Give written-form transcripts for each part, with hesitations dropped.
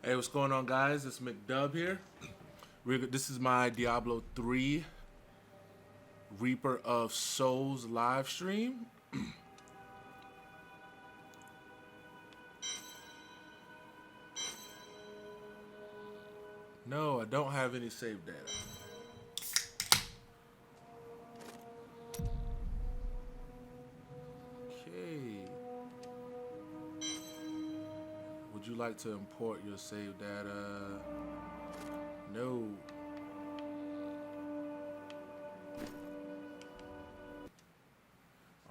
Hey, what's going on, guys? It's McDub here. This is my Diablo 3 Reaper of Souls live stream. No, I don't have any save data. Okay. Would you like to import your save data? No.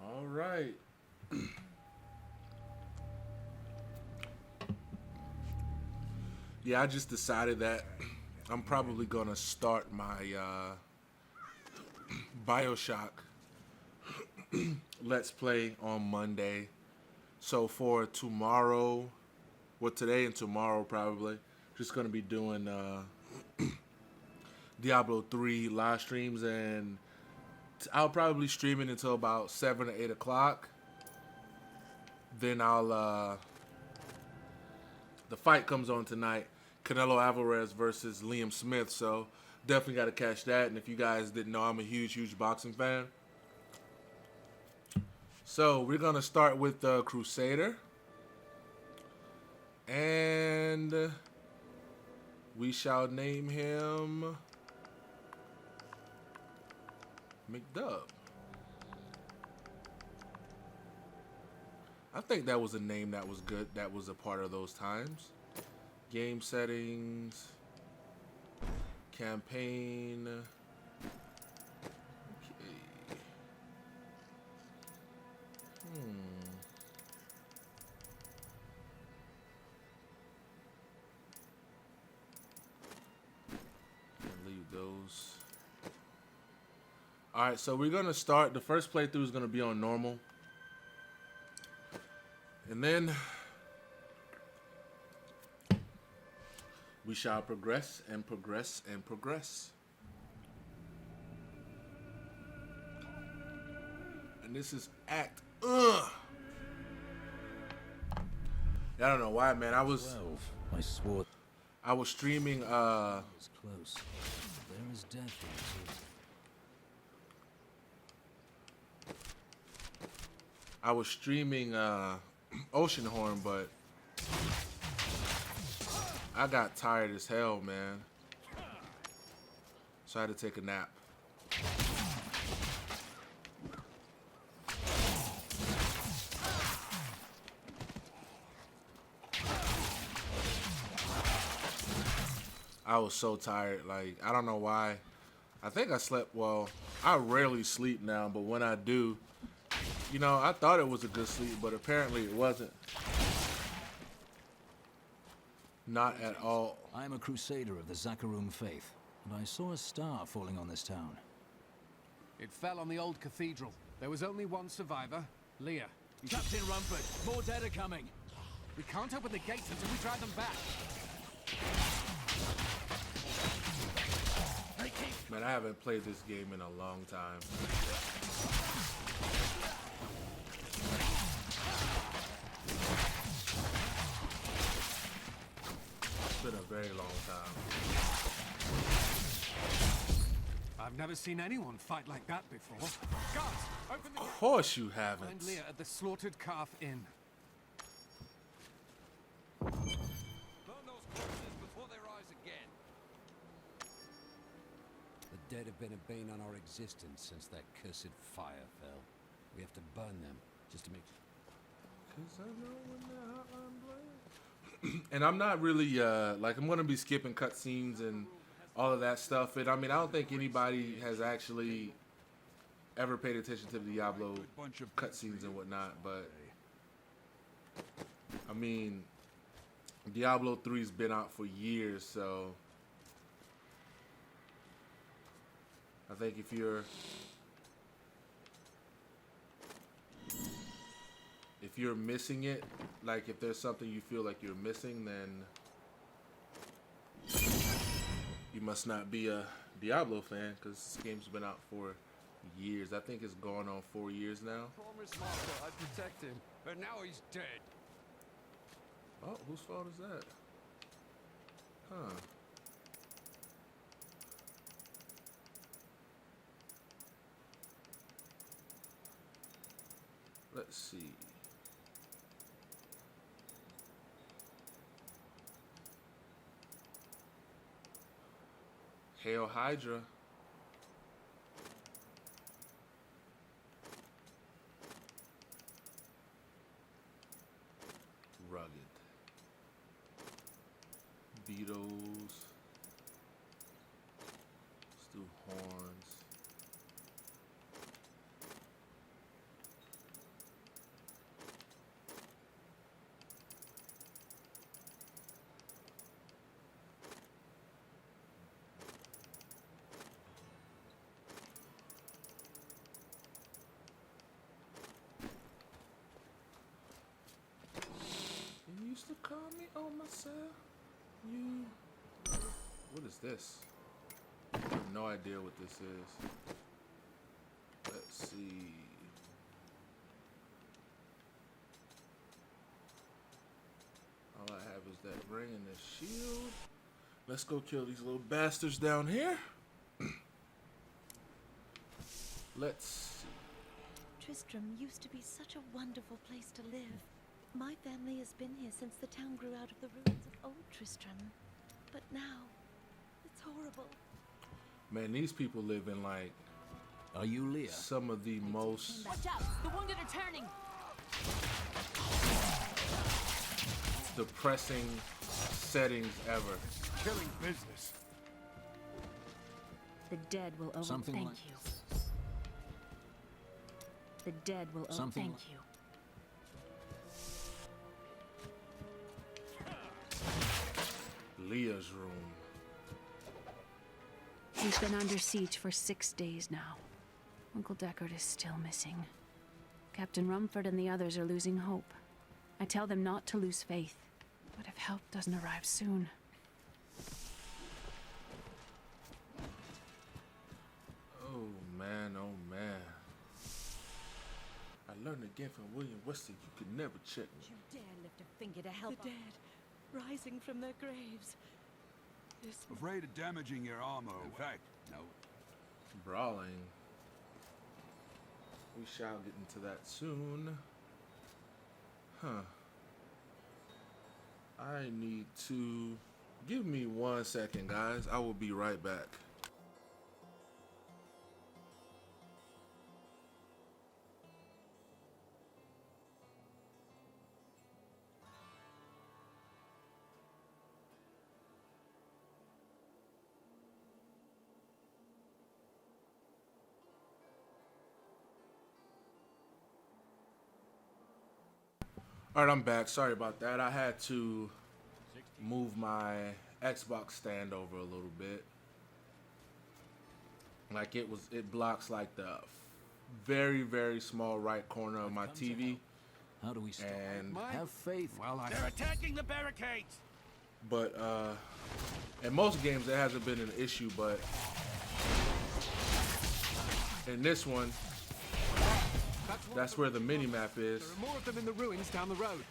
All right. Yeah, I just decided that I'm probably gonna start my Bioshock Let's Play on Monday. So for tomorrow, well, today and tomorrow probably, just gonna be doing Diablo 3 live streams, and I'll probably stream it until about 7 or 8 o'clock. Then the fight comes on tonight, Canelo Alvarez versus Liam Smith, so definitely got to catch that. And if you guys didn't know, I'm a huge boxing fan. So we're going to start with the Crusader. And we shall name him McDub. I think that was a name that was good. That was a part of those times. Game settings. Campaign. Okay. Leave those. Alright, so we're going to start. The first playthrough is going to be on normal. And then we shall progress and progress and progress. And this is Act. I don't know why, man. I was 12. I swore. I was streaming. It's close. There is death here too. I was streaming Oceanhorn, but I got tired as hell, man. So I had to take a nap. I was so tired. Like, I don't know why. I think I slept well. I rarely sleep now, but when I do, you know, I thought it was a good sleep, but apparently it wasn't. Not at all. I am a crusader of the Zakarum faith, and I saw a star falling on this town. It fell on the old cathedral. There was only one survivor, Leah. Captain Rumford, more dead are coming. We can't open the gates until we drive them back. Man, I haven't played this game in a long time. It's been a very long time. I've never seen anyone fight like that before. Guards, open the Of gate. course you haven't. Find Leah at the Slaughtered Calf Inn. Burn those corpses before they rise again. The dead have been a bane on our existence since that cursed fire fell. We have to burn them, just to make... Cause I know when the hotline blinks. And I'm not really, like, I'm going to be skipping cutscenes and all of that stuff. And I mean, I don't think anybody has actually ever paid attention to the Diablo cutscenes and whatnot. But, I mean, Diablo 3's been out for years, so I think if you're missing it, like if there's something you feel like you're missing, then you must not be a Diablo fan, because this game's been out for years. I think it's going on 4 years now. Promise Master I'd protect him, but now he's dead. Oh, whose fault is that? Huh. Let's see. Hail Hydra. Rugged. Beetles. Let's do horns. You used to call me on myself. You. What is this? I have no idea what this is. Let's see. All I have is that ring and this shield. Let's go kill these little bastards down here. Let's see. Tristram used to be such a wonderful place to live. My family has been here since the town grew out of the ruins of old Tristram. But now, it's horrible. Man, these people live in like Are you Leah? some of the most Watch out! The wounded are turning! depressing settings ever. Killing business. The dead will owe Something thank like- you. The dead will owe Something thank like- you. Leah's room. He's been under siege for 6 days now. Uncle Deckard is still missing. Captain Rumford and the others are losing hope. I tell them not to lose faith, but if help doesn't arrive soon, Oh man, oh man. I learned again from William Weston, you could never check me. You dare lift a finger to help The dead, rising from their graves. This Afraid of damaging your armor. In fact, no. Brawling. We shall get into that soon. Huh. I need to... Give me 1 second, guys. I will be right back. All right, I'm back. Sorry about that. I had to move my Xbox stand over a little bit. Like it blocks like the very, very small right corner of my TV. How do we stop? And Have faith. Well, They're attacking the barricades! but in most games it hasn't been an issue, but in this one, that's where the mini map is. There are more of them in the ruins down the road.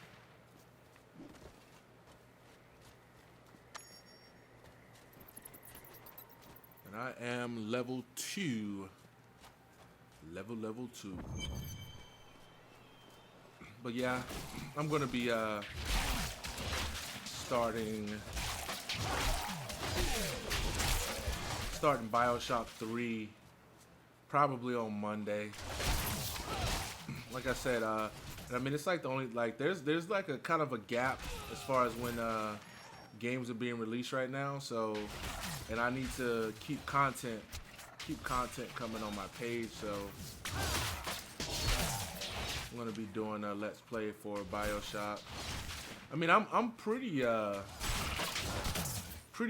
And I am level 2. Level 2. But yeah, I'm gonna be starting BioShock 3 probably on Monday. Like I said, I mean it's like the only there's like a kind of a gap as far as when games are being released right now. So, and I need to keep content coming on my page. So I'm gonna be doing a Let's Play for BioShock. I mean I'm pretty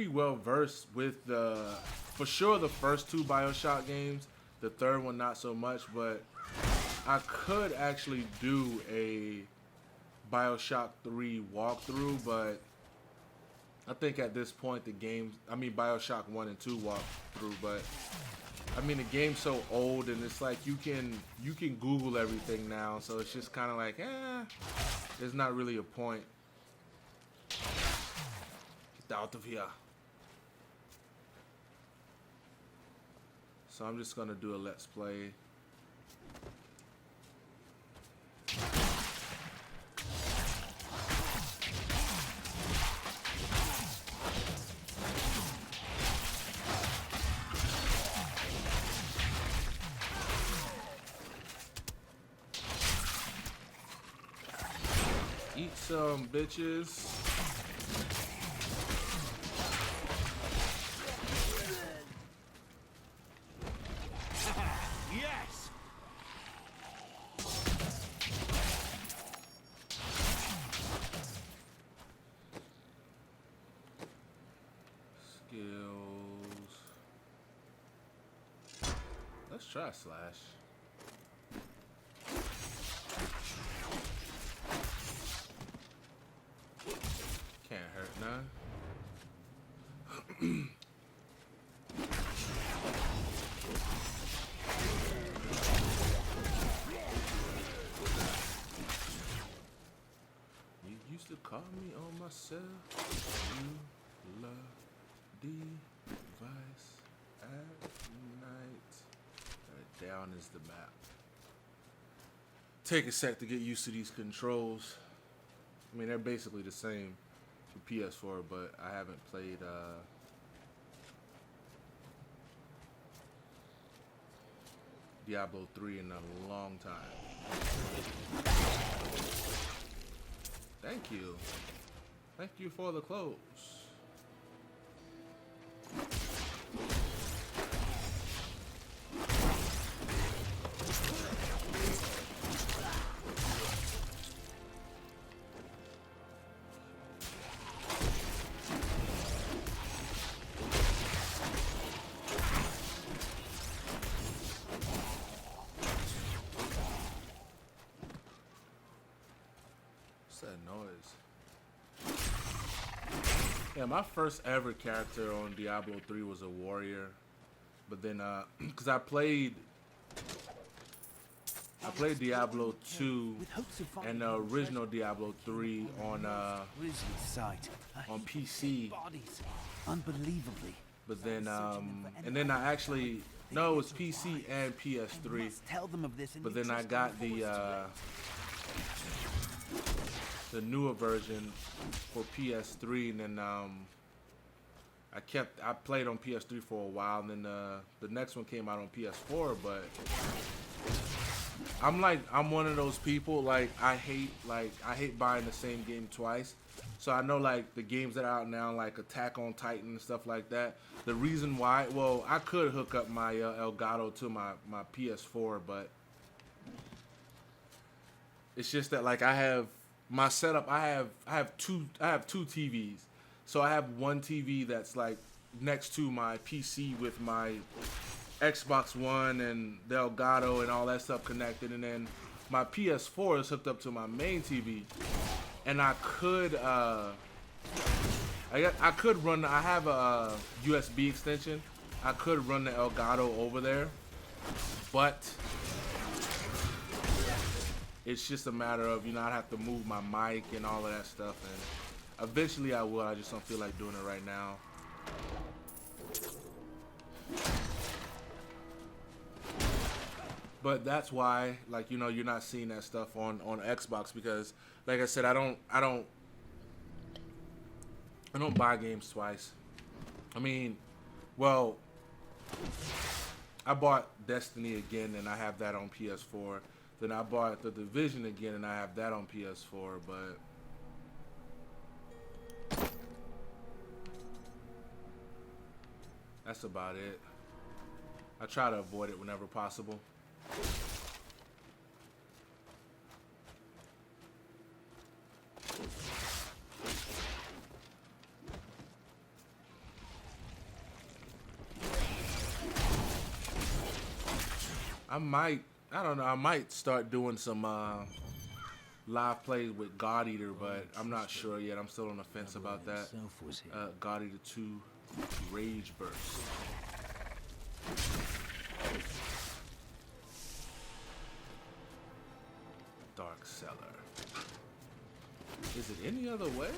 well versed with for sure the first 2 BioShock games. The third one not so much, but I could actually do a BioShock 3 walkthrough, but I think at this point BioShock 1 and 2 walkthrough, but I mean the game's so old and it's like you can Google everything now, so it's just kind of like there's not really a point. Get out of here. So I'm just gonna do a let's play. Eat some, bitches. Yes! Skills. Let's try slash. Can't hurt none. You used to call me on my cell. You love device at night. Down is the map. Take a sec to get used to these controls. I mean, they're basically the same for PS4, but I haven't played Diablo 3 in a long time. Thank you. Thank you for the clothes. What's that noise? Yeah, my first ever character on Diablo 3 was a warrior. But then, because I played Diablo 2 and the original Diablo 3 on PC. Unbelievably. But then, and then I actually, no, it was PC and PS3. Tell them of this. But then I got the newer version for PS3, and then I played on PS3 for a while, and then the next one came out on PS4. But I'm one of those people, like I hate buying the same game twice. So I know like the games that are out now, like Attack on Titan and stuff like that. The reason why, well, I could hook up my Elgato to my PS4, but it's just that like I have my setup. I have two TVs. So I have one TV that's like next to my PC with my Xbox One and the Elgato and all that stuff connected, and then my PS4 is hooked up to my main TV. And I could run. I have a USB extension. I could run the Elgato over there, but it's just a matter of, you know, I'd have to move my mic and all of that stuff, and eventually I will. I just don't feel like doing it right now. But that's why, like, you know, you're not seeing that stuff on Xbox, because, like I said, I don't buy games twice. I mean, well, I bought Destiny again, and I have that on PS4. Then I bought The Division again, and I have that on PS4. But that's about it. I try to avoid it whenever possible. I don't know, I might start doing some live plays with God Eater, but I'm not sure yet. I'm still on the fence about that. God Eater 2 Rage Burst. Dark Cellar. Is it any other way?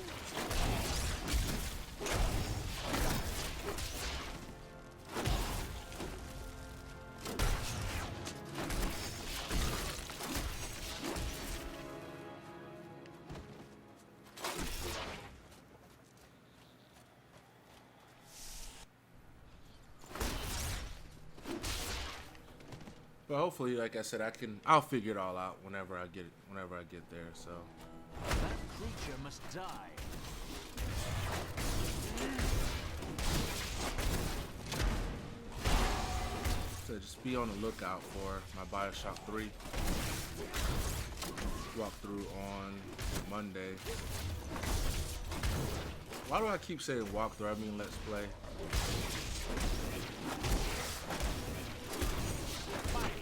But hopefully, like I said, I'll figure it all out whenever I get there. So That creature must die. just be on the lookout for my BioShock 3 walkthrough on Monday. Why do I keep saying walkthrough? I mean let's play.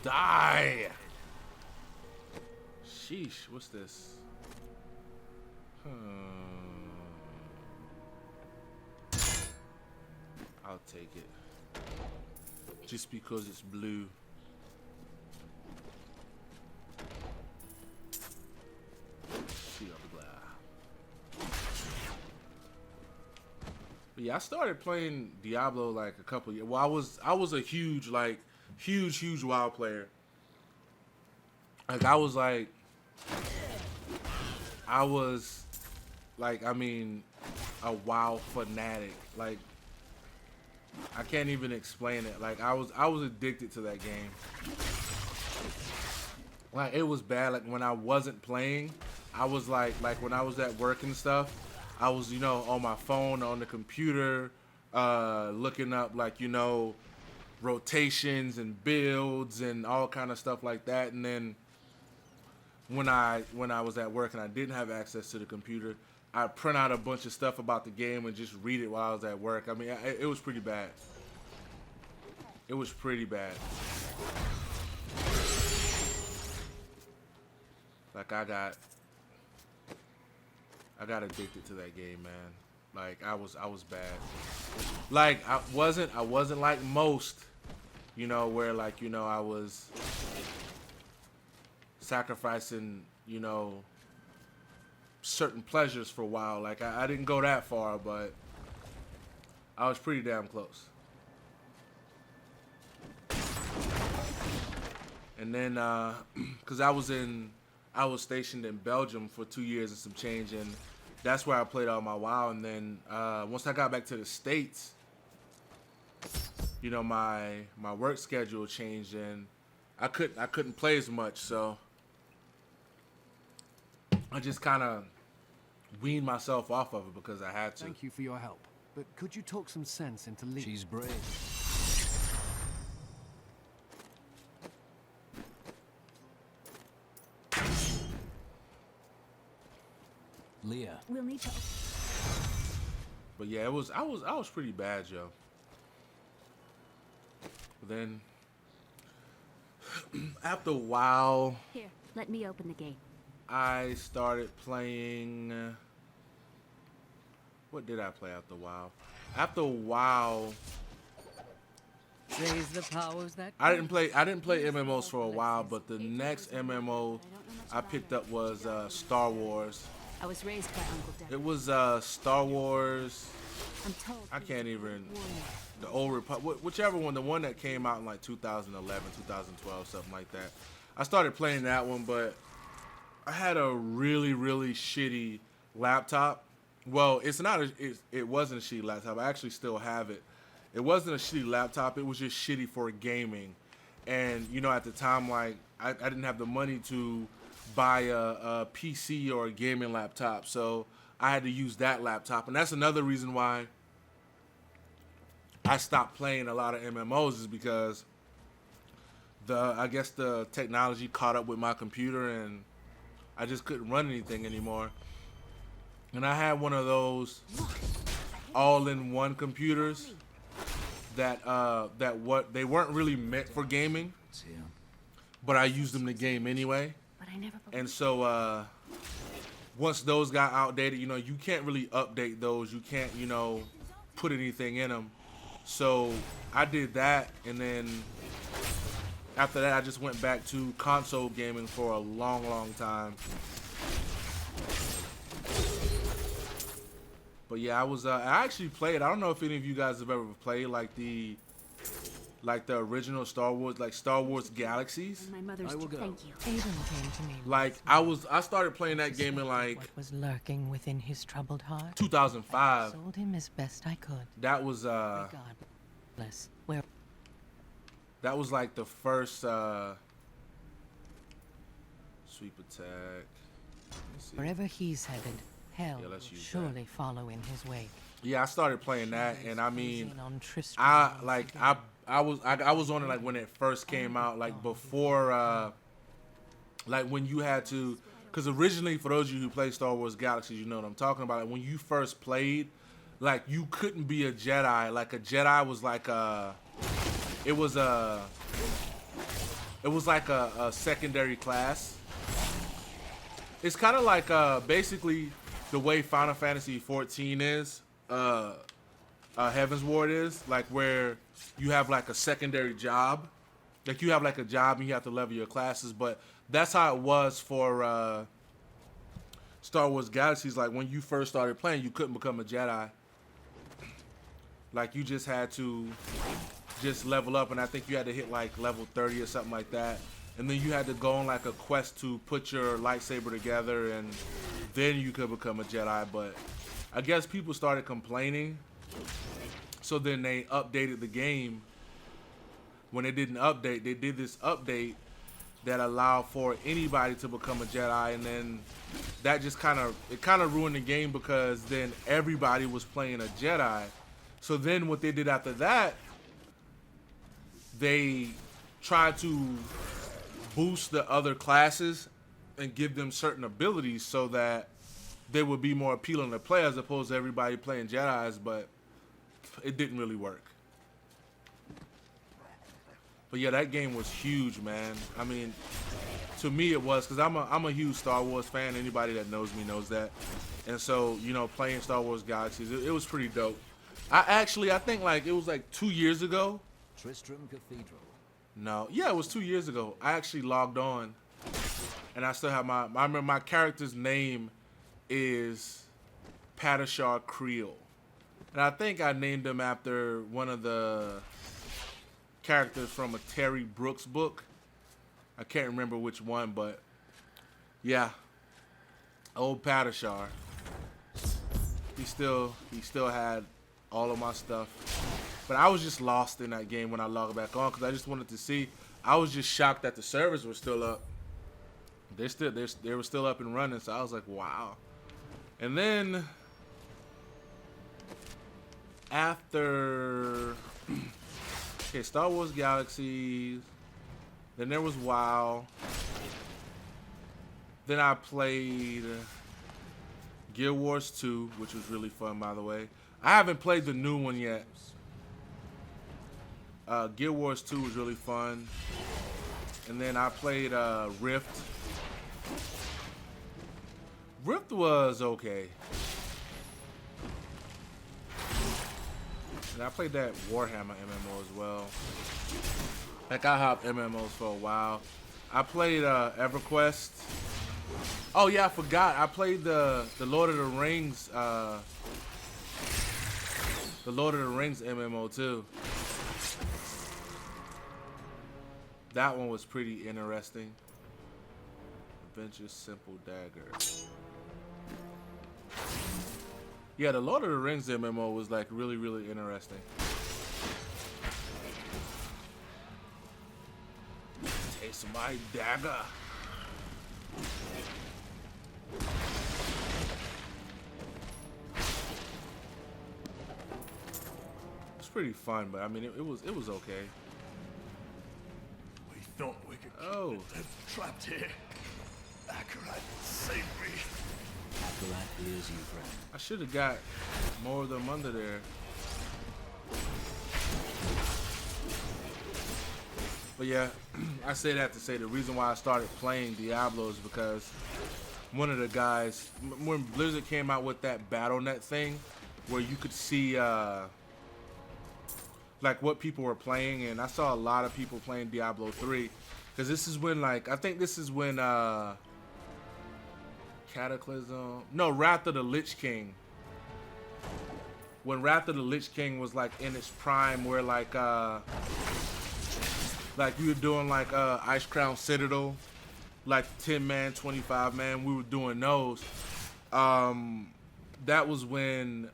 Die! Sheesh, what's this? I'll take it. Just because it's blue. Shield glass. But yeah, I started playing Diablo like a couple years. Well, I was a huge WoW player. Like I was I mean, a WoW fanatic. Like I can't even explain it. Like I was addicted to that game. Like it was bad. Like when I wasn't playing, I was like when I was at work and stuff, I was, you know, on my phone, on the computer, looking up like, you know, rotations and builds and all kind of stuff like that. And then when I was at work and I didn't have access to the computer, I'd print out a bunch of stuff about the game and just read it while I was at work. I mean, it was pretty bad. It was pretty bad. Like I got addicted to that game, man. Like I was bad. Like I wasn't like most, you know, where like, you know, I was sacrificing, you know, certain pleasures for a while. Like I didn't go that far, but I was pretty damn close. And then cuz I was stationed in Belgium for 2 years and some change, and that's where I played all my WoW. And then once I got back to the States, you know, my work schedule changed and I couldn't play as much, so I just kind of weaned myself off of it because I had to. Thank you for your help. But could you talk some sense into Lee? She's brave. Leah. We'll need to. But yeah, I was pretty bad, yo. But then after a while, Here, let me open the gate. I started playing. What did I play after a while? After a while, Raise the powers that I didn't play MMOs for a while, but the next MMO I picked up was Star Wars. I was raised by Uncle Decker. It was Star Wars. I'm told. I can't even. The Old Republic, whichever one, the one that came out in like 2011, 2012, something like that. I started playing that one, but I had a really, really shitty laptop. Well, it wasn't a shitty laptop. I actually still have it. It wasn't a shitty laptop. It was just shitty for gaming. And, you know, at the time, like, I didn't have the money to buy a PC or a gaming laptop. So I had to use that laptop. And that's another reason why I stopped playing a lot of MMOs, is because I guess the technology caught up with my computer and I just couldn't run anything anymore. And I had one of those all-in-one computers that they weren't really meant for gaming, but I used them to game anyway. But I never. And so once those got outdated, you know, you can't really update those. You can't, you know, put anything in them. So I did that, and then after that, I just went back to console gaming for a long, long time. But yeah, I actually played. I don't know if any of you guys have ever played like the original Star Wars, like Star Wars Galaxies. My mother's I will go. thank you. Aiden came to me. Like I started playing that game in like What was lurking within his troubled heart? 2005. Sold him as best I could. That was God bless. Where that was like the first sweep attack. Let me see. wherever he's headed, hell Yeah, will let's use that. surely follow in his wake. Yeah, I started playing that, and I mean, Closing on Tristram I once like again. I was on it like when it first came out, like before like when you had to, because originally for those of you who play Star Wars Galaxies, you know what I'm talking about. Like when you first played, like you couldn't be a Jedi. Like a Jedi was like it was like a secondary class. It's kind of like basically the way Final Fantasy 14 is. Heaven's Ward is, like where you have like a secondary job, like you have like a job and you have to level your classes, but that's how it was for Star Wars Galaxies. Like when you first started playing, you couldn't become a Jedi. Like you just had to just level up, and I think you had to hit like level 30 or something like that, and then you had to go on like a quest to put your lightsaber together, and then you could become a Jedi. But I guess people started complaining, so then they updated the game. When they didn't update, they did this update that allowed for anybody to become a Jedi, and then that just kind of ruined the game, because then everybody was playing a Jedi. So then what they did after that, they tried to boost the other classes and give them certain abilities so that they would be more appealing to play as opposed to everybody playing Jedis, but it didn't really work. But yeah, that game was huge, man. I mean, to me it was, because I'm a huge Star Wars fan. Anybody that knows me knows that. And so, you know, playing Star Wars Galaxies, it was pretty dope. I think like it was like 2 years ago. Tristram Cathedral. No, yeah, it was 2 years ago. I actually logged on, and I still have I remember my character's name is Padishar Creel, and I think I named him after one of the characters from a Terry Brooks book. I can't remember which one, but yeah, old Padishar. He still had all of my stuff. But I was just lost in that game when I logged back on, because I just wanted to see. I was just shocked that the servers were still up. They were still up and running, so I was like, wow. And then after okay, Star Wars Galaxies, then there was WoW. Then I played Guild Wars 2, which was really fun, by the way. I haven't played the new one yet. Guild Wars 2 was really fun. And then I played Rift. Rift was okay. And I played that Warhammer MMO as well. Like I hopped MMOs for a while. I played EverQuest. Oh yeah, I forgot. I played the Lord of the Rings MMO too. That one was pretty interesting. Adventure Simple Dagger. Yeah, the Lord of the Rings MMO was like really, really interesting. Taste my dagger. It's pretty fun, but I mean, it was okay. We thought we could keep Oh. the dead trapped here. Akarat, save me. Akarat is you, friend. I should have got more of them under there. But yeah, I say that to say the reason why I started playing Diablo is because one of the guys, when Blizzard came out with that BattleNet thing, where you could see like what people were playing, and I saw a lot of people playing Diablo 3, because this is when, like, I think this is when Wrath of the Lich King when Wrath of the Lich King was like in its prime, where like we were doing like Ice Crown Citadel, like 10-man, 25-man. We were doing those. That was when,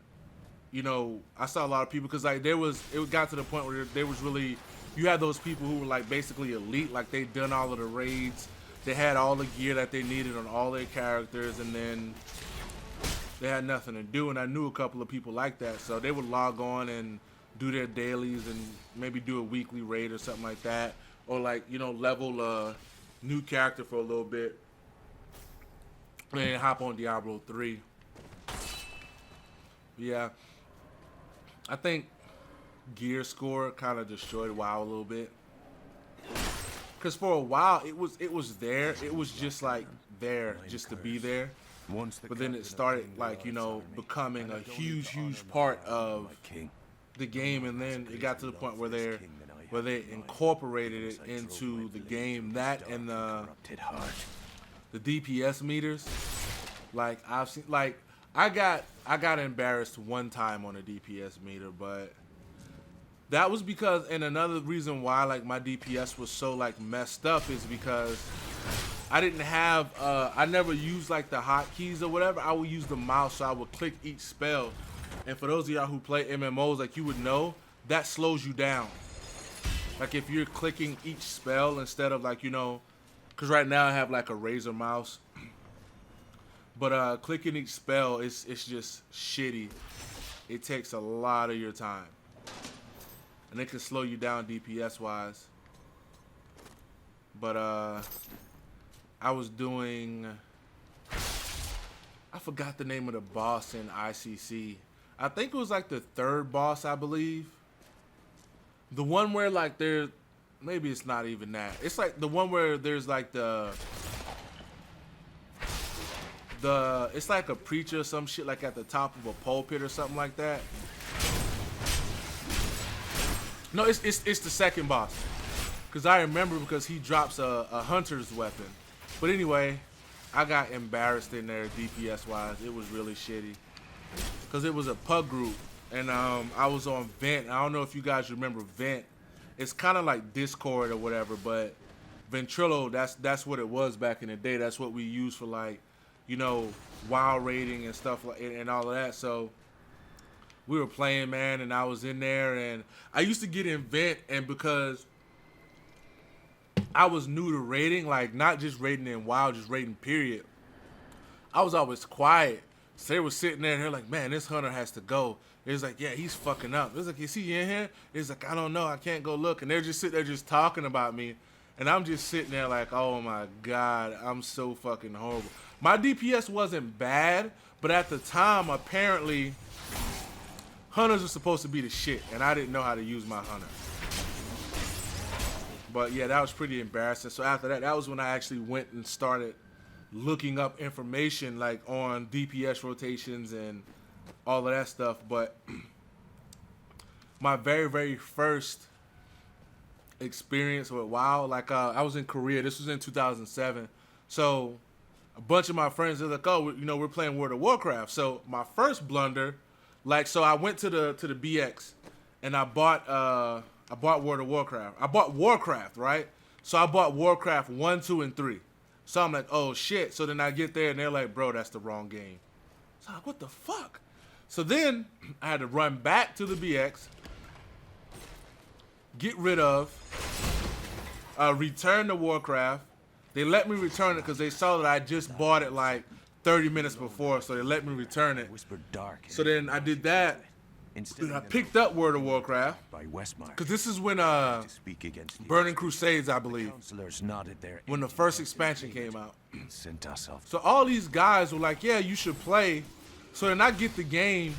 you know, I saw a lot of people, because like it got to the point where there was really, you had those people who were like basically elite, like they'd done all of the raids, they had all the gear that they needed on all their characters, and then they had nothing to do. And I knew a couple of people like that, so they would log on and do their dailies and maybe do a weekly raid or something like that, or like, you know, level a new character for a little bit and then hop on Diablo 3. Yeah, I think gear score kind of destroyed WoW a little bit, because for a while it was there, it was just like there just to be there, but then it started like, you know, becoming a huge part of the game, and then it got to the point where they incorporated it into the game, that and the DPS meters. Like I've seen, like I got embarrassed one time on a DPS meter, but that was because, and another reason why like my DPS was so like messed up is because I didn't have I never used like the hotkeys or whatever. I would use the mouse, so I would click each spell. And for those of y'all who play MMOs, like, you would know that slows you down. Like if you're clicking each spell instead of like, you know, because right now I have like a Razer mouse, but clicking each spell it's just shitty. It takes a lot of your time, and it can slow you down DPS wise. But I was doing, I forgot the name of the boss in ICC. I think it was like the third boss, I believe. The one where like there, maybe it's not even that. It's like the one where there's like it's like a preacher or some shit like at the top of a pulpit or something like that. No, it's the second boss, because I remember, because he drops a hunter's weapon. But anyway, I got embarrassed in there DPS wise. It was really shitty, because it was a pug group, and I was on Vent. I don't know if you guys remember Vent. It's kind of like Discord or whatever, but Ventrilo, that's what it was back in the day. That's what we used for, like, you know, WoW rating and stuff like, and all of that. So we were playing, man, and I was in there, and I used to get in Vent, and because I was new to rating, like not just rating in WoW, just rating period, I was always quiet. So they were sitting there and they're like, man, this hunter has to go. It was like, yeah, he's fucking up. It was like, is he in here? It's like, I don't know, I can't go look. And they're just sitting there just talking about me, and I'm just sitting there like, oh my God, I'm so fucking horrible. My DPS wasn't bad, but at the time, apparently, hunters are supposed to be the shit, and I didn't know how to use my hunter. But yeah, that was pretty embarrassing. So after that, that was when I actually went and started looking up information like on DPS rotations and all of that stuff. But my very first experience with WoW, like I was in Korea. This was in 2007. So a bunch of my friends are like, oh, you know, we're playing World of Warcraft. So my first blunder, like, so I went to the BX and I bought World of Warcraft. I bought Warcraft, right? So I bought Warcraft 1, 2, and 3. So I'm like, oh shit. So then I get there and they're like, bro, that's the wrong game. So I'm like, what the fuck? So then I had to run back to the BX, get rid of, return to Warcraft. They let me return it because they saw that I just bought it like 30 minutes before, so they let me return it. So then I did that. Then I picked up World of Warcraft, because this is when Burning Crusades, I believe, when the first expansion came out. So all these guys were like, yeah, you should play. So then I get the game,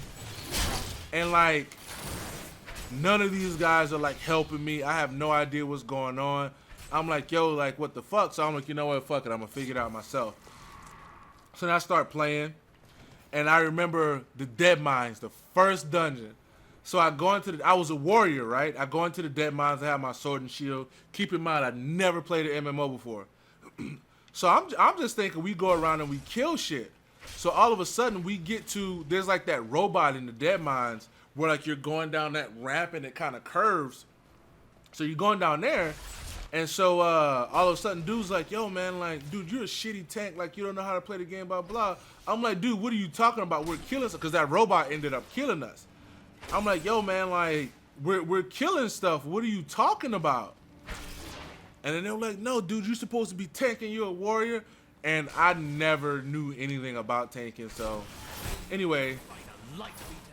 and like none of these guys are like helping me. I have no idea what's going on. I'm like, yo, like, what the fuck? So I'm like, you know what, fuck it, I'm gonna figure it out myself. So then I start playing, and I remember the Dead Mines, the first dungeon. So I go into I was a warrior, right? I go into the Dead Mines, I have my sword and shield. Keep in mind, I never played an MMO before. So I'm just thinking we go around and we kill shit. So all of a sudden we get to, there's like that robot in the Dead Mines where like you're going down that ramp and it kind of curves. So you're going down there, and so all of a sudden, dude's like, "Yo, man, like, dude, you're a shitty tank. Like, you don't know how to play the game, blah blah." I'm like, "Dude, what are you talking about? We're killing," because that robot ended up killing us. I'm like, "Yo, man, like, we're killing stuff. What are you talking about?" And then they were like, "No, dude, you're supposed to be tanking. You're a warrior." And I never knew anything about tanking. So, anyway,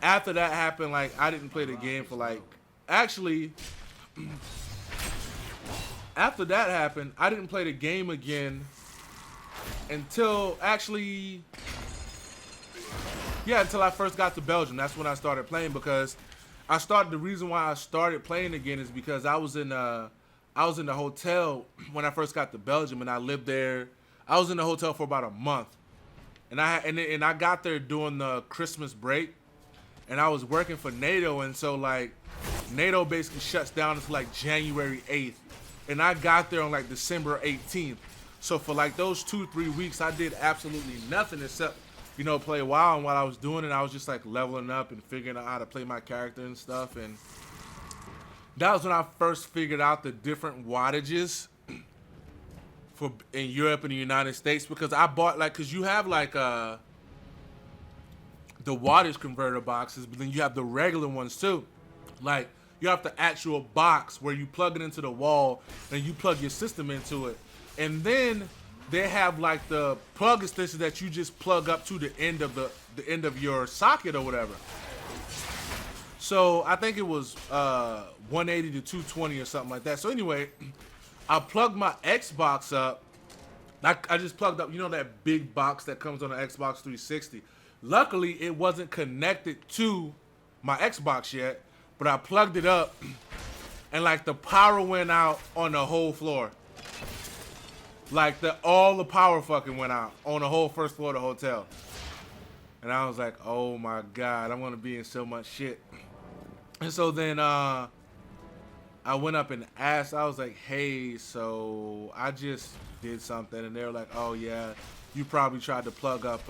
after that happened, like, I didn't play the game for like, actually. After that happened, I didn't play the game again until actually, yeah, until I first got to Belgium. That's when I started playing, because the reason why I started playing again is because I was in the hotel when I first got to Belgium, and I lived there. I was in the hotel for about a month, and I got there during the Christmas break, and I was working for NATO, and so like NATO basically shuts down until like January 8th. And I got there on like December 18th. So for like those 2-3 weeks, I did absolutely nothing except, you know, play WoW. And while I was doing it, I was just like leveling up and figuring out how to play my character and stuff. And that was when I first figured out the different wattages for in Europe and the United States, because I bought like, because you have like the wattage converter boxes, but then you have the regular ones too. Like, you have the actual box where you plug it into the wall and you plug your system into it. And then they have like the plug extension that you just plug up to the end of the end of your socket or whatever. So I think it was 180 to 220 or something like that. So anyway, I plugged my Xbox up. I just plugged up, you know, that big box that comes on the Xbox 360. Luckily, it wasn't connected to my Xbox yet. But I plugged it up, and like the power went out on the whole floor. Like all the power fucking went out on the whole first floor of the hotel. And I was like, oh my God, I'm gonna be in so much shit. And so then I went up and asked, I was like, hey, so I just did something. And they were like, oh yeah, you probably tried to plug up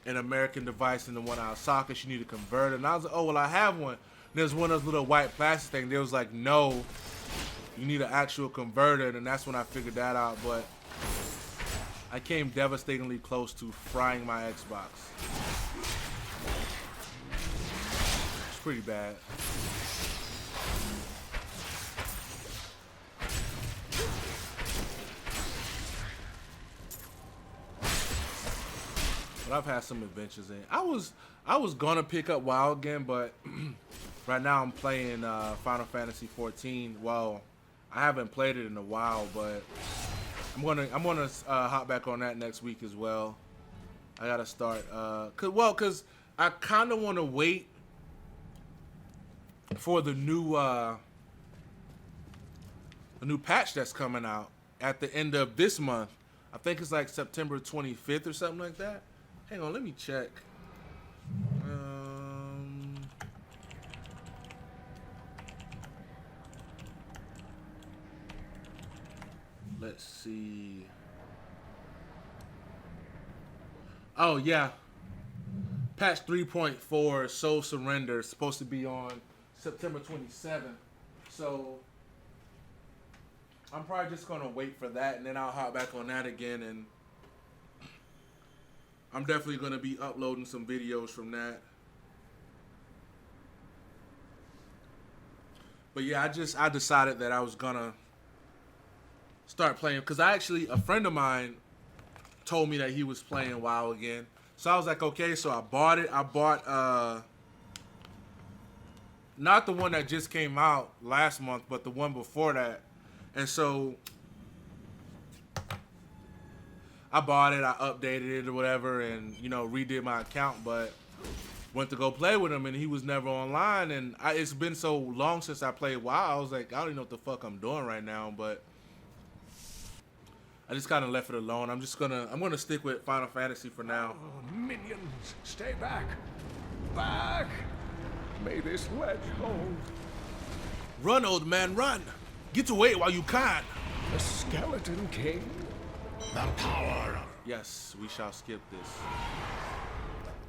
an American device into one of our sockets. You need a converter. And I was like, oh, well, I have one. There's one of those little white plastic things. They was like, no, you need an actual converter. And that's when I figured that out. But I came devastatingly close to frying my Xbox. It's pretty bad. But I've had some adventures in. I was gonna pick up WoW again, but right now I'm playing Final Fantasy 14. Well, I haven't played it in a while, but I'm gonna hop back on that next week as well. I gotta start cause I kind of want to wait for the new patch that's coming out at the end of this month. I think it's like September 25th or something like that. Hang on, let me check. Let's see. Oh, yeah. Patch 3.4, Soul Surrender, is supposed to be on September 27th. So I'm probably just going to wait for that, and then I'll hop back on that again, and I'm definitely going to be uploading some videos from that. But yeah, I decided that I was going to start playing, because a friend of mine told me that he was playing WoW again. So I was like, okay, so I bought it. I bought not the one that just came out last month, but the one before that. And so I bought it, I updated it or whatever, and, you know, redid my account, but went to go play with him, and he was never online. And it's been so long since I played WoW, I was like, I don't even know what the fuck I'm doing right now, but I just kind of left it alone. I'm gonna stick with Final Fantasy for now. Oh, minions, stay back! Back! May this ledge hold. Run, old man, run! Get away while you can! The Skeleton King? The power! Yes, we shall skip this.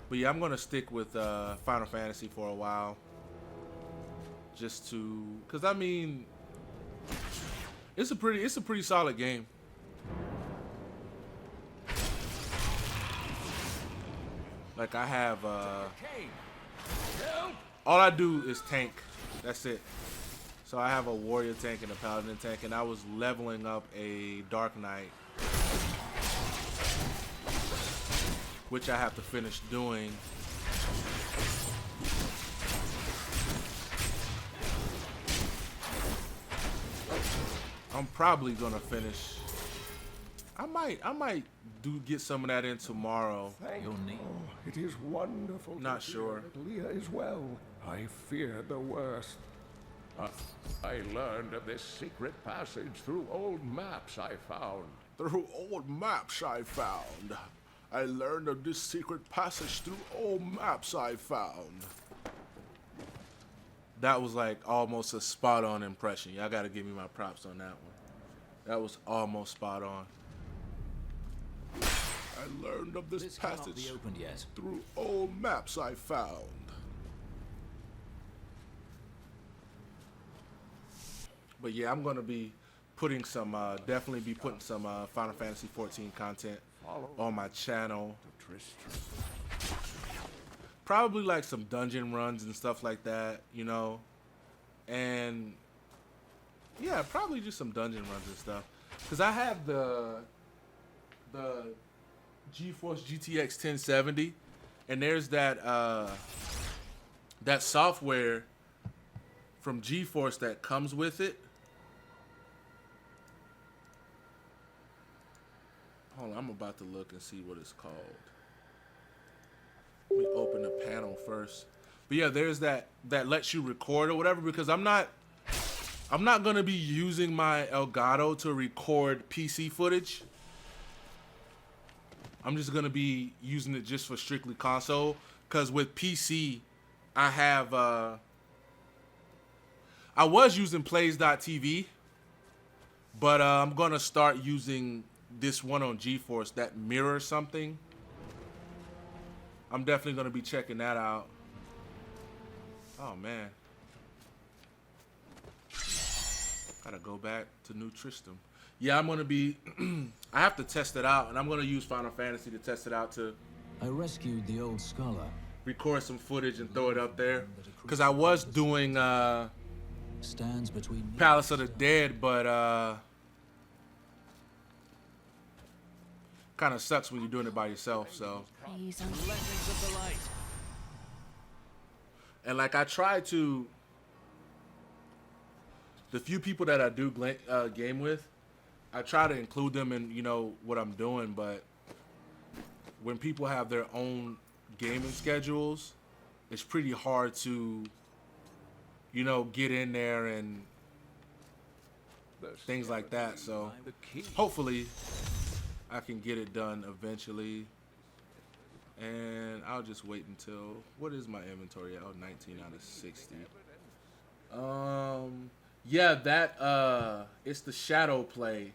But yeah, I'm gonna stick with Final Fantasy for a while. just to, cause I mean, it's a pretty solid game. Like I have, all I do is tank. That's it. So I have a warrior tank and a paladin tank, and I was leveling up a Dark Knight, which I have to finish doing. I'm probably gonna finish. I might get some of that in tomorrow. It is wonderful. Not to sure. hear that Leah is well. I feared the worst. I learned of this secret passage through old maps I found. Through old maps I found. I learned of this secret passage through old maps I found. That was like almost a spot on impression. Y'all gotta give me my props on that one. That was almost spot on. I learned of this cannot passage be opened yet. through old maps I found. But yeah, I'm gonna be putting some, definitely be putting some Final Fantasy 14 content on my channel. Probably like some dungeon runs and stuff like that, you know. And yeah, probably just some dungeon runs and stuff. Cause I have the GeForce GTX 1070, and there's that that software from GeForce that comes with it. Hold on, I'm about to look and see what it's called. Let me open the panel first. But yeah, there's that lets you record or whatever, because I'm not gonna be using my Elgato to record PC footage. I'm just gonna be using it just for strictly console, because with PC, I have I was using Plays.tv, but I'm gonna start using this one on GeForce that mirrors something. I'm definitely gonna be checking that out. Oh man, gotta go back to New Tristram. Yeah, I'm gonna be. I have to test it out, and I'm gonna use Final Fantasy to test it out to I rescued the old scholar. record some footage and throw it up there. Cause I was doing Stands between me Palace of the Dead, but kind of sucks when you're doing it by yourself. So, Please, Legends of the light. and like I try to, the few people that I do game with, I try to include them in, you know, what I'm doing. But when people have their own gaming schedules, it's pretty hard to, you know, get in there and things like that. So hopefully I can get it done eventually. And I'll just wait until, what is my inventory at? Oh, 19 out of 60. Yeah, that it's the shadow play.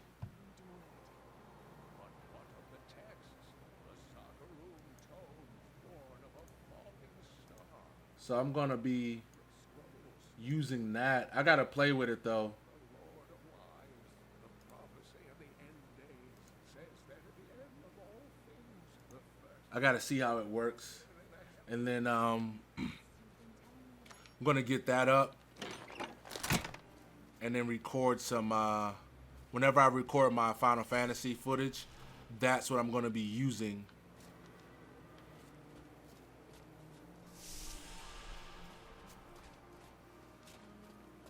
So I'm gonna be using that. I gotta play with it though. I gotta see how it works, and then I'm gonna get that up, and then record some. Whenever I record my Final Fantasy footage, that's what I'm gonna be using.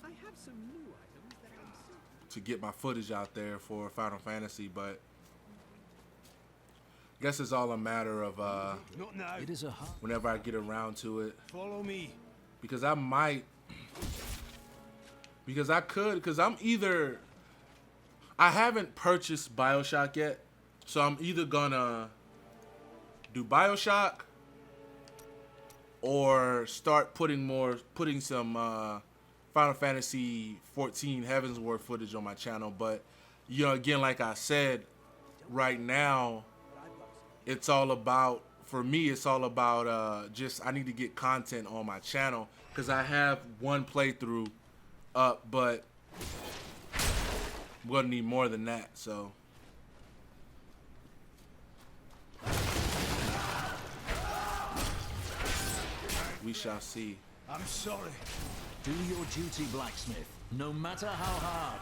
I have some new items that I'm To get my footage out there for Final Fantasy, but I guess it's all a matter of not now. It is a hard whenever I get around to it, Follow me. because I might, because I could, because I haven't purchased BioShock yet, so I'm either gonna do BioShock or start putting some Final Fantasy 14 Heavensward footage on my channel. But you know, again, like I said, right now it's all about for me, it's all about just I need to get content on my channel because I have one playthrough up, but I'm gonna need more than that. So we shall see. I'm sorry. Do your duty, blacksmith, no matter how hard.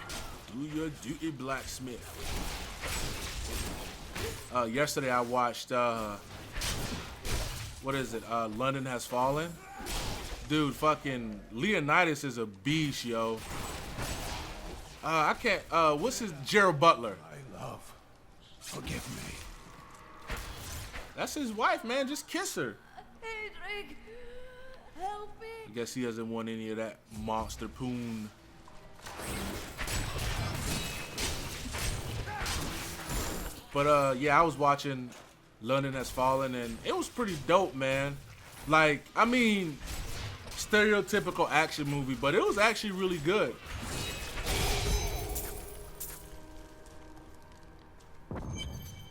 Do your duty, blacksmith. Yesterday I watched what is it? London Has Fallen. Dude, fucking Leonidas is a beast, yo. I can't. What's his? Gerald Butler. My love, forgive me. That's his wife, man. Just kiss her. Adric, help me. I guess he doesn't want any of that monster poon. But yeah, I was watching London Has Fallen, and it was pretty dope, man. Like, I mean, stereotypical action movie, but it was actually really good.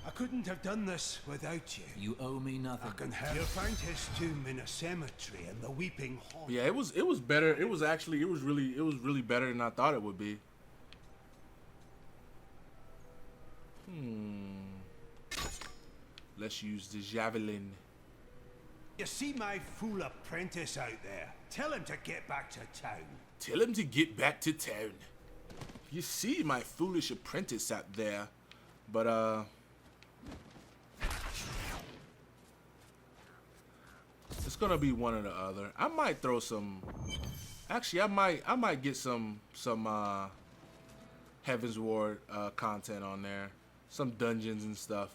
I couldn't have done this without you. You owe me nothing. I can help. You found his tomb in a cemetery in the Weeping Hall. Yeah, it was better. It was really better than I thought it would be. Let's use the javelin. You see my fool apprentice out there? Tell him to get back to town. Tell him to get back to town. You see my foolish apprentice out there. But it's gonna be one or the other. I might throw some. Actually, I might get some Heaven's Ward content on there, some dungeons and stuff.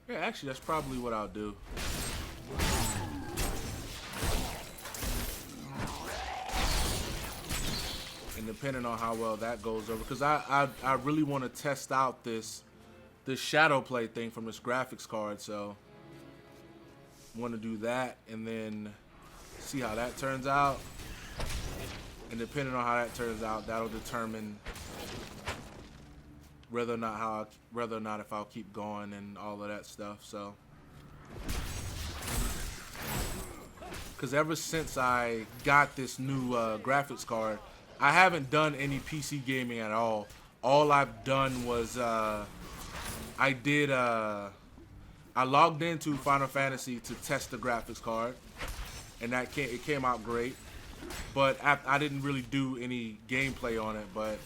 Yeah, actually, that's probably what I'll do. And depending on how well that goes over, because I really want to test out this shadow play thing from this graphics card, so want to do that and then see how that turns out. And depending on how that turns out, that'll determine whether or not if I'll keep going and all of that stuff. So, because ever since I got this new graphics card, I haven't done any PC gaming at all. All I've done was I logged into Final Fantasy to test the graphics card, and it came out great. But I didn't really do any gameplay on it. But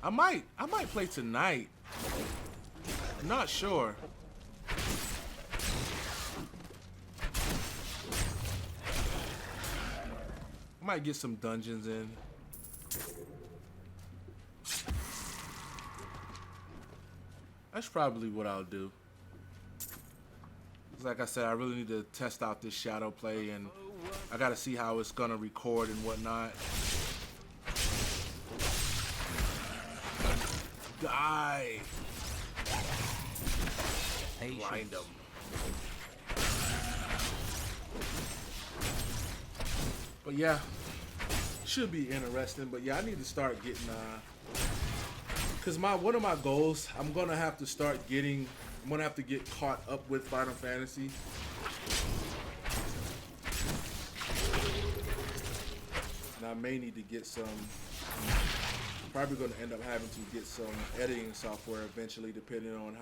I might play tonight. I'm not sure. I might get some dungeons in. That's probably what I'll do. 'Cause like I said, I really need to test out this shadow play, and I gotta see how it's gonna record and whatnot. Die! Blind them. But yeah, should be interesting. But yeah, I need to start getting because one of my goals, I'm gonna have to get caught up with Final Fantasy. And I may need to get some. Probably going to end up having to get some editing software eventually, depending on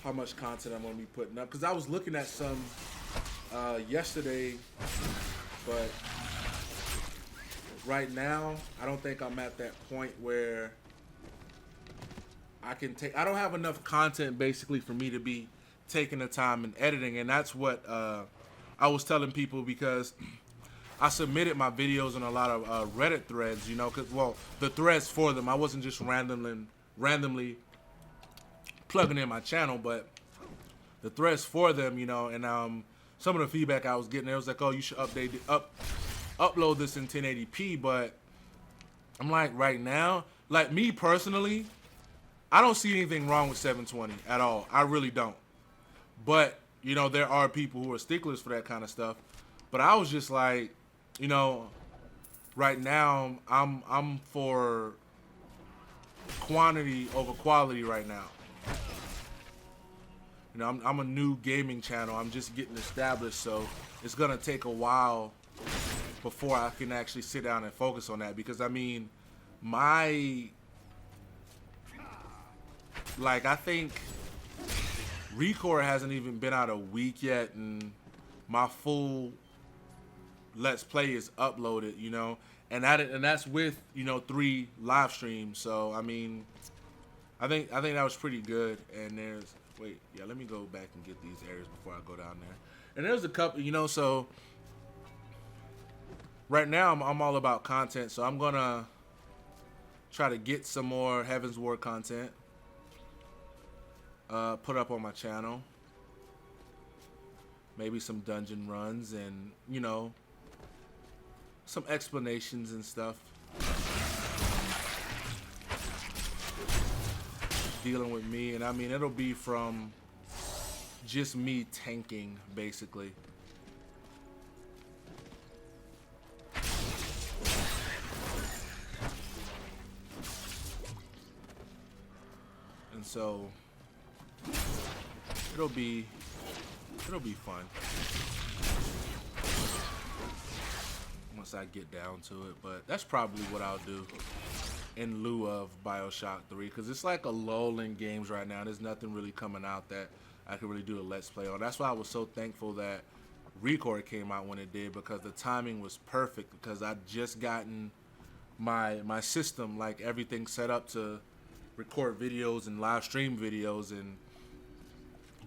how much content I'm going to be putting up. Because I was looking at some yesterday, but right now I don't think I'm at that point where I don't have enough content basically for me to be taking the time and editing, and that's what I was telling people, because I submitted my videos in a lot of Reddit threads, the threads for them. I wasn't just randomly plugging in my channel, but the threads for them, and some of the feedback I was getting, it was like, oh, you should upload this in 1080p, but I'm like, right now, like me personally, I don't see anything wrong with 720 at all. I really don't. But, there are people who are sticklers for that kind of stuff. But I was just like, right now I'm for quantity over quality right now. You know, I'm a new gaming channel. I'm just getting established, so it's gonna take a while before I can actually sit down and focus on that. Because I mean, I think Recore hasn't even been out a week yet, and my full Let's Play is uploaded, you know, and that's with, you know, 3 live streams. So I mean, I think that was pretty good. And let me go back and get these areas before I go down there. And there's a couple, you know, so right now I'm all about content, so I'm gonna try to get some more Heaven's Ward content put up on my channel. Maybe some dungeon runs and, you know, some explanations and stuff. Dealing with me, and I mean, it'll be from just me tanking, basically. And so it'll be fun once I get down to it. But that's probably what I'll do in lieu of BioShock 3, because it's like a lull in games right now. There's nothing really coming out that I could really do a Let's Play on. That's why I was so thankful that Recore came out when it did, because the timing was perfect, because I'd just gotten my system, like everything set up to record videos and live stream videos. And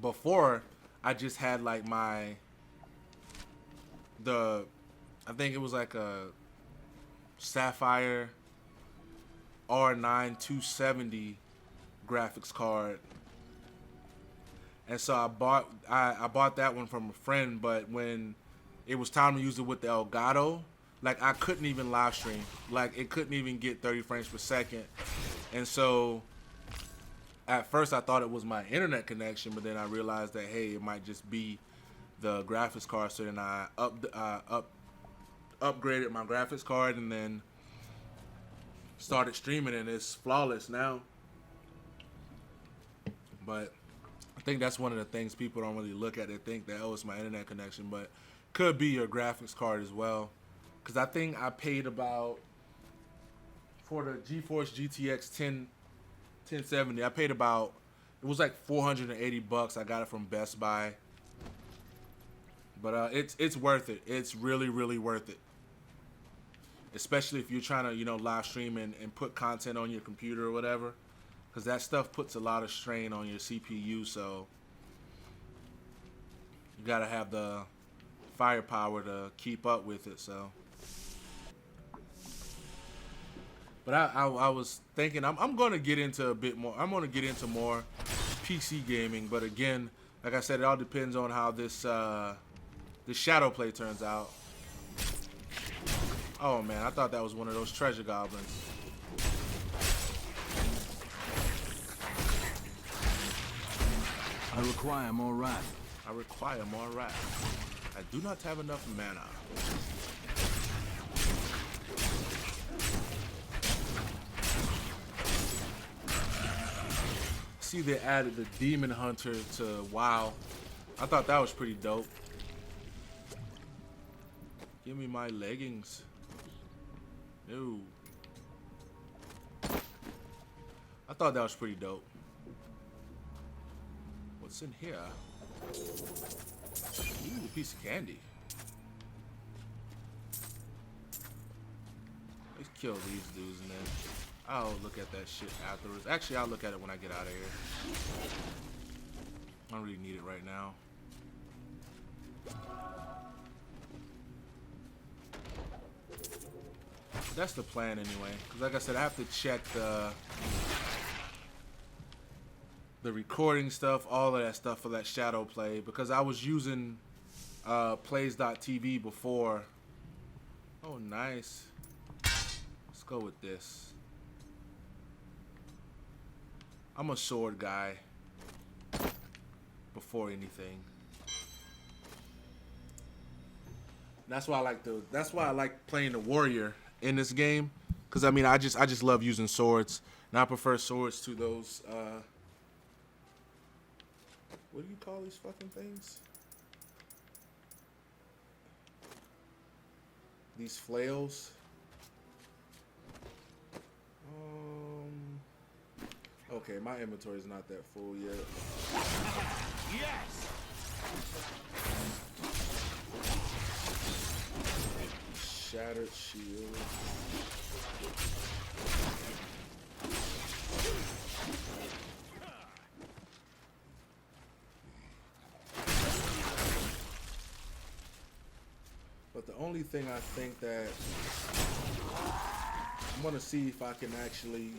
before, I just had like I think it was like a Sapphire R9 270 graphics card, and so I bought that one from a friend. But when it was time to use it with the Elgato, like I couldn't even live stream, like it couldn't even get 30 frames per second. And so at first I thought it was my internet connection, but then I realized that, hey, it might just be the graphics card. So then I upgraded my graphics card and then started streaming, and it's flawless now. But I think that's one of the things people don't really look at. They think that, oh, it's my internet connection, but could be your graphics card as well. Because I think I paid about, for the GeForce GTX 1070, I paid about, it was like $480. I got it from Best Buy. But it's worth it. It's really, really worth it. Especially if you're trying to, you know, live stream and put content on your computer or whatever. Because that stuff puts a lot of strain on your CPU, so you got to have the firepower to keep up with it, so. But I was thinking, I'm going to get into a bit more. I'm going to get into more PC gaming. But again, like I said, it all depends on how this shadow play turns out. Oh man, I thought that was one of those treasure goblins. I require more rat. I require more rat. I do not have enough mana. See, they added the Demon Hunter to WoW. I thought that was pretty dope. Give me my leggings. No. I thought that was pretty dope. What's in here? Ooh, a piece of candy. Let's kill these dudes and then I'll look at that shit afterwards. Actually, I'll look at it when I get out of here. I don't really need it right now. That's the plan anyway. Because like I said, I have to check the recording stuff, all of that stuff for that shadow play. Because I was using plays.tv before. Oh, nice. Let's go with this. I'm a sword guy before anything. That's why I like playing the warrior in this game, because I mean I just love using swords, Now I prefer swords to those, what do you call these fucking things? These flails. Okay, my inventory is not that full yet. Yes! Shattered shield. But the only thing I think that I'm gonna see if I can actually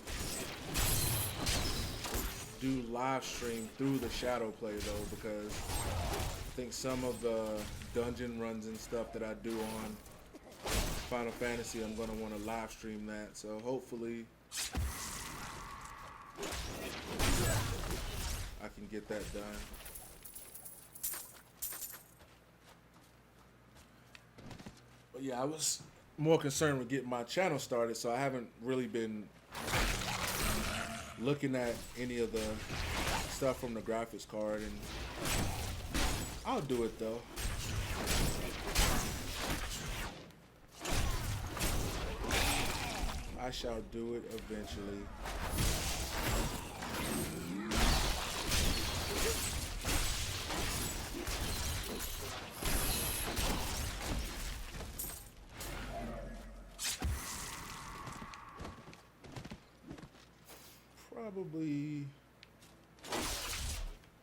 do live stream through the shadow play though, because I think some of the dungeon runs and stuff that I do on Final Fantasy, I'm gonna want to live stream that. So hopefully I can get that done. But yeah, I was more concerned with getting my channel started, so I haven't really been looking at any of the stuff from the graphics card, and I'll do it though. I shall do it eventually. Probably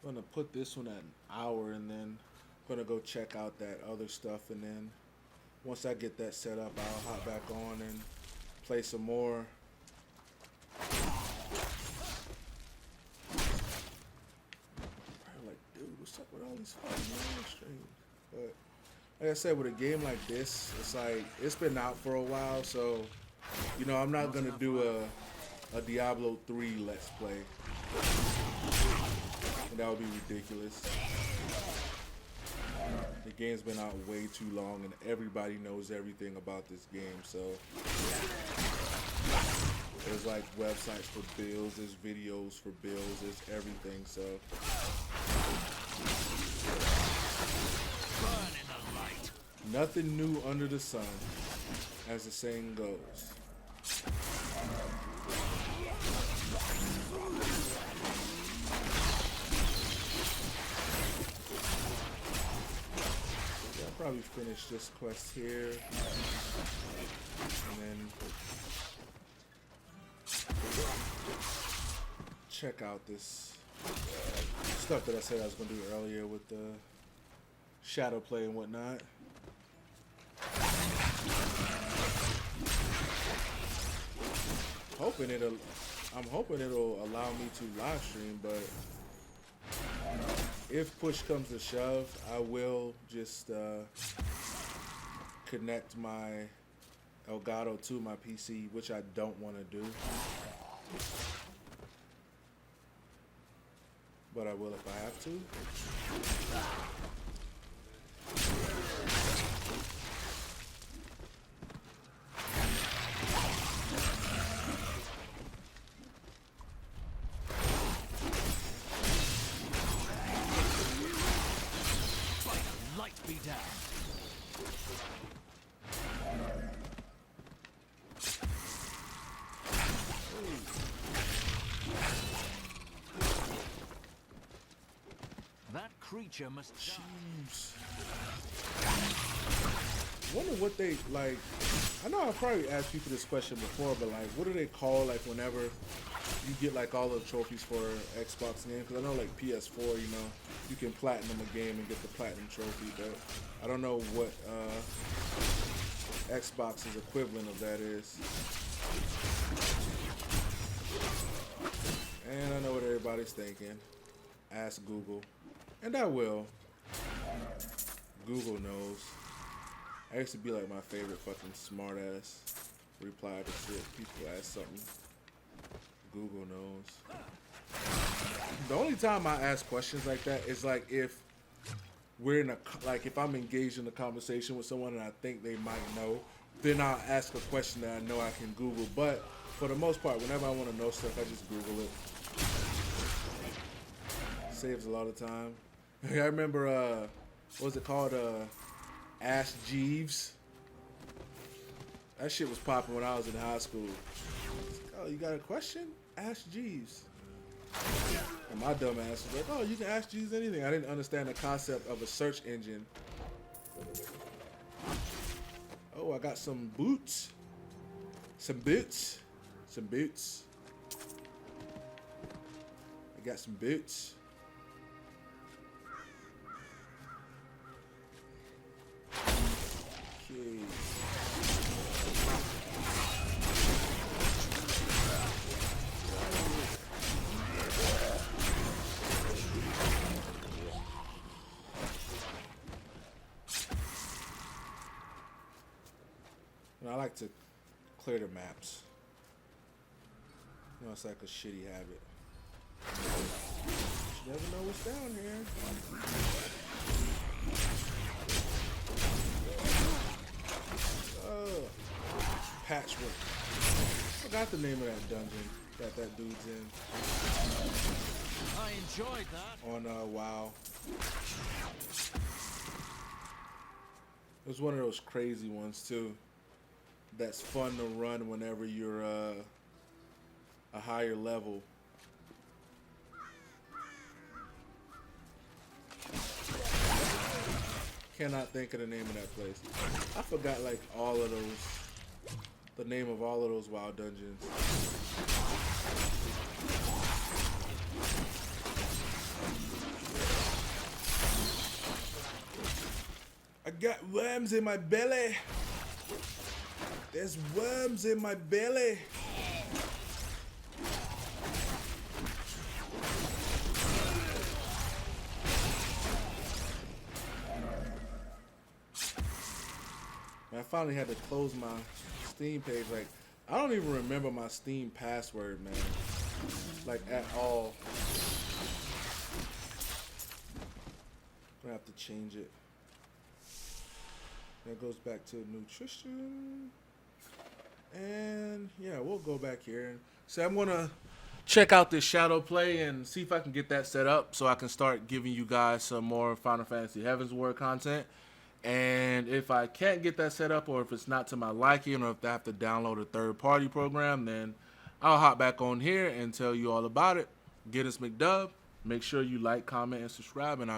gonna put this one at an hour, and then gonna go check out that other stuff, and then once I get that set up, I'll hop back on and play some more. Like, dude, what's up with all these fucking live streams? But like I said, with a game like this, it's like it's been out for a while, so you know I'm not gonna do a Diablo 3 Let's Play. And that would be ridiculous. The game's been out way too long, and everybody knows everything about this game, so there's like websites for builds, there's videos for builds, there's everything, so nothing new under the sun, as the saying goes. Probably finish this quest here, and then check out this stuff that I said I was going to do earlier with the shadow play and whatnot. I'm hoping it'll allow me to live stream, but if push comes to shove, I will just connect my Elgato to my PC, which I don't want to do. But I will if I have to. Creature must choose. Wonder what they like. I know I've probably asked people this question before, but like, what do they call like whenever you get like all the trophies for Xbox games? Because I know like PS4, you know, you can platinum a game and get the platinum trophy, but I don't know what Xbox's equivalent of that is. And I know what everybody's thinking. Ask Google. And I will. Google knows. I used to be like my favorite fucking smartass reply to shit. People ask something. Google knows. The only time I ask questions like that is like if we're in a, like if I'm engaged in a conversation with someone and I think they might know, then I'll ask a question that I know I can Google. But For the most part, whenever I want to know stuff, I just Google it. Saves a lot of time. I remember, what was it called? Ask Jeeves. That shit was popping when I was in high school. Oh, you got a question? Ask Jeeves. And my dumb ass was like, oh, you can ask Jeeves anything. I didn't understand the concept of a search engine. Oh, I got some boots. Some boots. Some boots. I got some boots. Okay. I like to clear the maps. You know, it's like a shitty habit. You never know what's down here. Patchwork. Forgot the name of that dungeon that dude's in. I enjoyed that. On WoW. It was one of those crazy ones too. That's fun to run whenever you're a higher level. Cannot think of the name of that place. I forgot like all of those, the name of all of those WoW dungeons. I got worms in my belly. There's worms in my belly. I finally had to close my Steam page. Like, I don't even remember my Steam password, man. Like, at all. I'm gonna have to change it. That goes back to nutrition. And yeah, we'll go back here. So I'm gonna check out this shadow play and see if I can get that set up so I can start giving you guys some more Final Fantasy Heavensward content. And if I can't get that set up, or if it's not to my liking, or if I have to download a third-party program, then I'll hop back on here and tell you all about it. Get us McDub. Make sure you like, comment, and subscribe, and I'll